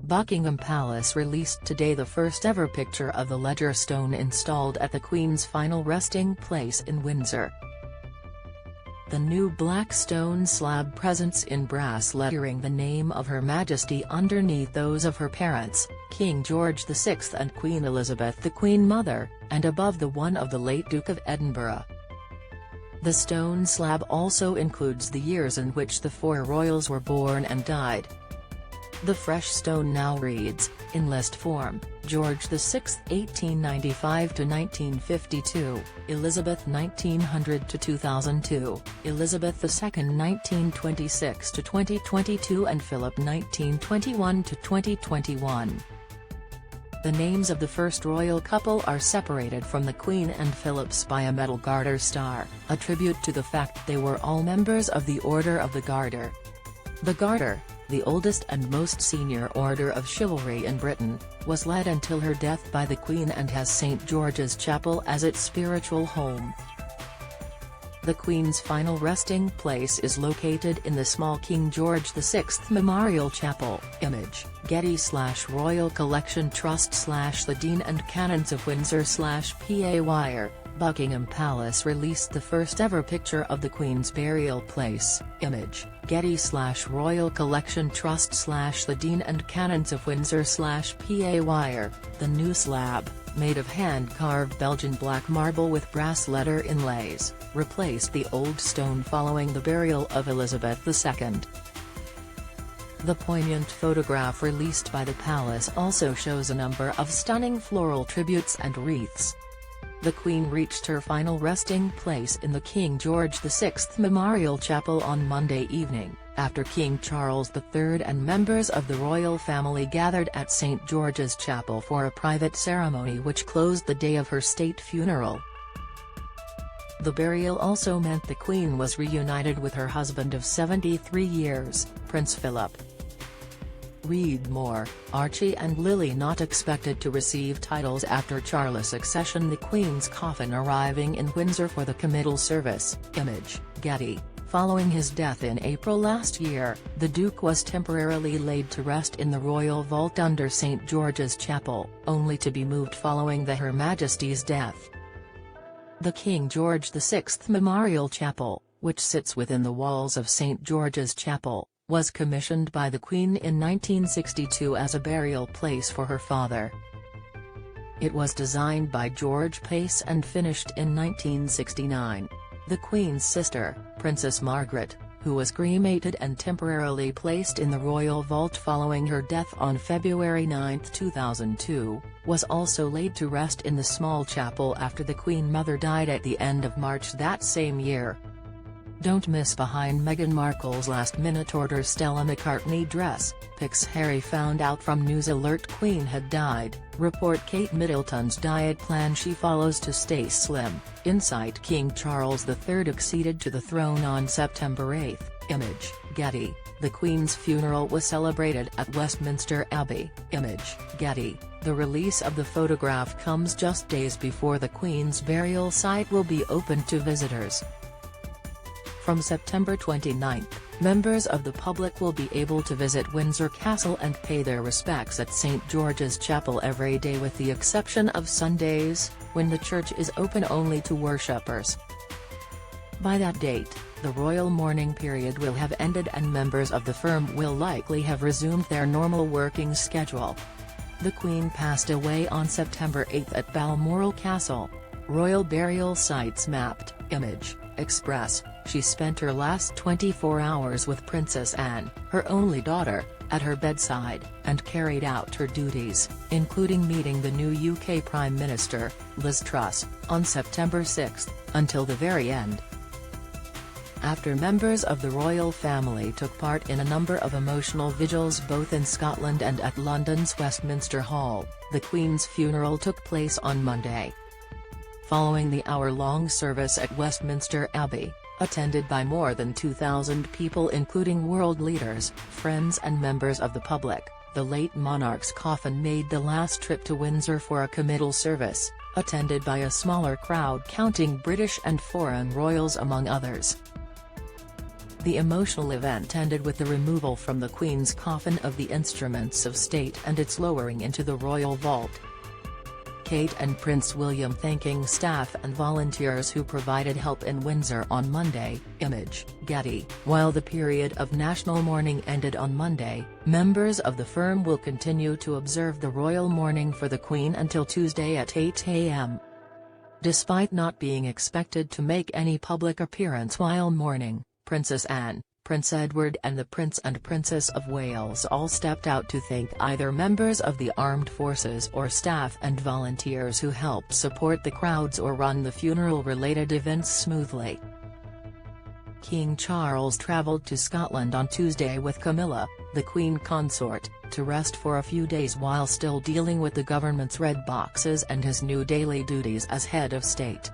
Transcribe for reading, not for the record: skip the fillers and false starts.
Buckingham Palace released today the first ever picture of the ledger stone installed at the Queen's final resting place in Windsor. The new black stone slab presents in brass lettering the name of Her Majesty underneath those of her parents, King George VI and Queen Elizabeth the Queen Mother, and above the one of the late Duke of Edinburgh. The stone slab also includes the years in which the four royals were born and died. The fresh stone now reads, in list form, George VI 1895–1952, Elizabeth 1900–2002, Elizabeth II 1926–2022 and Philip 1921–2021. The names of the first royal couple are separated from the Queen and Philip's by a metal Garter star, a tribute to the fact they were all members of the Order of the Garter. The Garter, the oldest and most senior order of chivalry in Britain, was led until her death by the Queen and has St George's Chapel as its spiritual home. The Queen's final resting place is located in the small King George VI Memorial Chapel. Image, Getty/Royal Collection Trust / the Dean and Canons of Windsor /PA Wire. Buckingham Palace released the first ever picture of the Queen's burial place. Image, Getty/Royal Collection Trust / the Dean and Canons of Windsor /PA Wire. The new slab, made of hand-carved Belgian black marble with brass letter inlays, replaced the old stone following the burial of Elizabeth II. The poignant photograph released by the palace also shows a number of stunning floral tributes and wreaths. The Queen reached her final resting place in the King George VI Memorial Chapel on Monday evening, after King Charles III and members of the royal family gathered at St George's Chapel for a private ceremony which closed the day of her state funeral. The burial also meant the Queen was reunited with her husband of 73 years, Prince Philip. Read more, Archie and Lily not expected to receive titles after Charles' succession. The Queen's coffin arriving in Windsor for the committal service. Image, Getty. Following his death in April last year, the Duke was temporarily laid to rest in the royal vault under St George's Chapel, only to be moved following Her Majesty's death. The King George VI Memorial Chapel, which sits within the walls of St George's Chapel, was commissioned by the Queen in 1962 as a burial place for her father. It was designed by George Pace and finished in 1969. The Queen's sister, Princess Margaret, who was cremated and temporarily placed in the royal vault following her death on February 9, 2002, was also laid to rest in the small chapel after the Queen Mother died at the end of March that same year. Don't miss behind Meghan Markle's last-minute order Stella McCartney dress, pics Harry found out from News Alert Queen had died, report Kate Middleton's diet plan she follows to stay slim, insight King Charles III acceded to the throne on September 8, Image, Getty. The Queen's funeral was celebrated at Westminster Abbey. Image, Getty. The release of the photograph comes just days before the Queen's burial site will be open to visitors. From September 29, members of the public will be able to visit Windsor Castle and pay their respects at St George's Chapel every day with the exception of Sundays, when the church is open only to worshippers. By that date, the royal mourning period will have ended and members of the firm will likely have resumed their normal working schedule. The Queen passed away on September 8 at Balmoral Castle. Royal burial sites mapped. Image, Express. She spent her last 24 hours with Princess Anne, her only daughter, at her bedside, and carried out her duties, including meeting the new UK Prime Minister, Liz Truss, on September 6, until the very end. After members of the royal family took part in a number of emotional vigils both in Scotland and at London's Westminster Hall, the Queen's funeral took place on Monday. Following the hour-long service at Westminster Abbey, attended by more than 2,000 people including world leaders, friends and members of the public, the late monarch's coffin made the last trip to Windsor for a committal service, attended by a smaller crowd counting British and foreign royals among others. The emotional event ended with the removal from the Queen's coffin of the instruments of state and its lowering into the royal vault. Kate and Prince William thanking staff and volunteers who provided help in Windsor on Monday. Image, Getty. While the period of national mourning ended on Monday, members of the firm will continue to observe the royal mourning for the Queen until Tuesday at 8 a.m. Despite not being expected to make any public appearance while mourning, Princess Anne, Prince Edward and the Prince and Princess of Wales all stepped out to thank either members of the armed forces or staff and volunteers who helped support the crowds or run the funeral-related events smoothly. King Charles travelled to Scotland on Tuesday with Camilla, the Queen consort, to rest for a few days while still dealing with the government's red boxes and his new daily duties as head of state.